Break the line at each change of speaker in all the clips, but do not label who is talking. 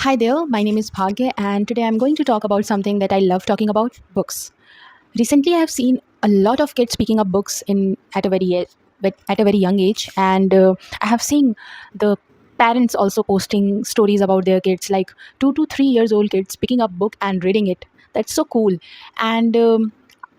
Hi there, my name is Bhagya, and today I'm going to talk about something that I love talking about books. Recently, I have seen a lot of kids picking up books in at a very young age, and I have seen the parents also posting stories about their kids, like 2 to 3 years old kids picking up book and reading it. That's so cool, and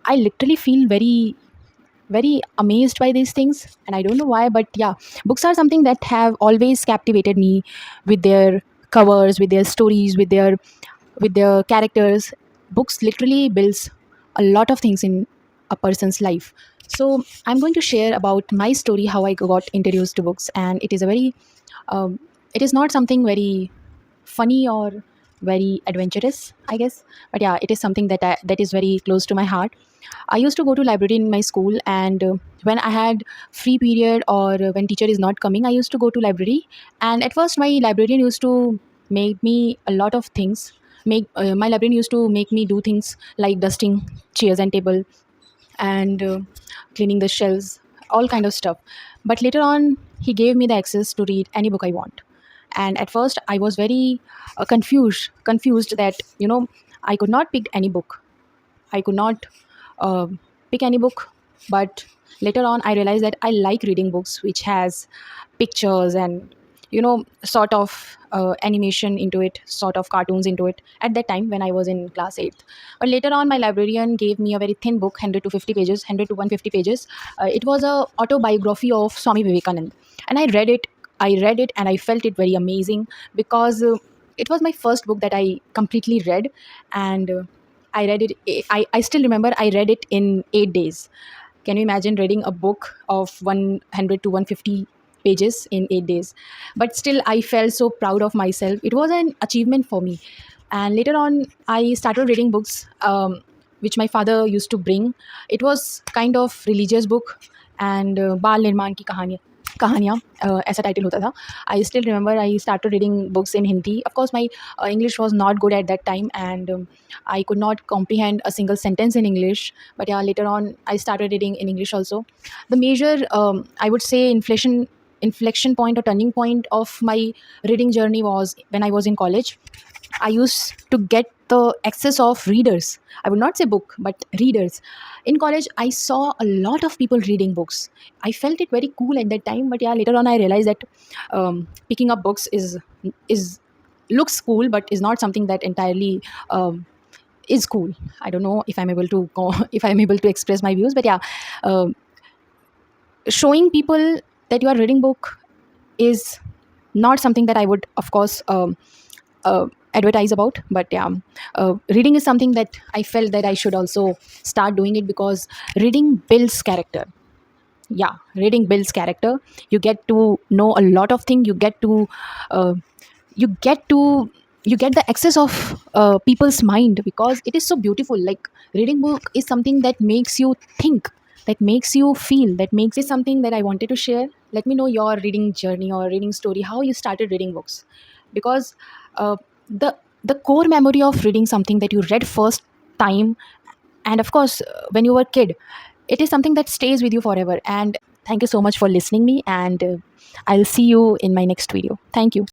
I literally feel very amazed by these things, and I don't know why, but yeah, books are something that have always captivated me with their covers, with their stories, with their characters. Books literally builds a lot of things in a person's life. So I'm going to share about my story, how I got introduced to books, and it is a very um, it is not something very funny or very adventurous, I guess, but yeah, it is something that is very close to my heart. I used to go to library in my school, and when I had free period or when teacher is not coming, I used to go to library. And at first, my librarian used to make me a lot of things. Make My librarian used to make me do things like dusting chairs and table, and cleaning the shelves, all kind of stuff. But later on, he gave me the access to read any book I want. And at first, I was very confused that I could not pick any book. I could not uh, pick any book. But later on, I realized that I like reading books which has pictures and sort of animation into it, sort of cartoons into it. At that time, when I was in class 8th, but later on, my librarian gave me a very thin book, 100 to 50 pages, 100 to 150 pages. It was a autobiography of Swami Vivekanand, and I read it. I read it and I felt it very amazing because it was my first book that I completely read, and I read it. I still remember I read it in 8 days. Can you imagine reading a book of 100 to 150 pages in 8 days? But still, I felt so proud of myself. It was an achievement for me. And later on, I started reading books which my father used to bring. It was kind of religious book, and बाल निर्माण की कहानियाँ ऐसा title होता था. I still remember I started reading books in Hindi. Of course, my English was not good at that time, and I could not comprehend a single sentence in English. But yeah, later on, I started reading in English also. The major, I would say, inflection point or turning point of my reading journey was when I was in college. I used to get the access of readers. I would not say book, but readers. In college, I saw a lot of people reading books. I felt it very cool at that time, but yeah, later on I realized that picking up books is looks cool, but is not something that entirely is cool. I don't know if I'm able to if I'm able to express my views, but yeah, um showing people that you are reading book is not something that I would, of course, advertise about. But yeah, reading is something that I felt that I should also start doing it because reading builds character. Yeah, reading builds character. You get to know a lot of things. Uh, you get to you get the access of people's mind because it is so beautiful. Like, reading book is something that makes you think, that makes you feel, that makes it something that I wanted to share. Let me know your reading journey or reading story, how you started reading books. Because uh, the the core memory of reading something that you read first time, and of course, when you were a kid, it is something that stays with you forever. And thank you so much for listening me, and I'll see you in my next video. Thank you.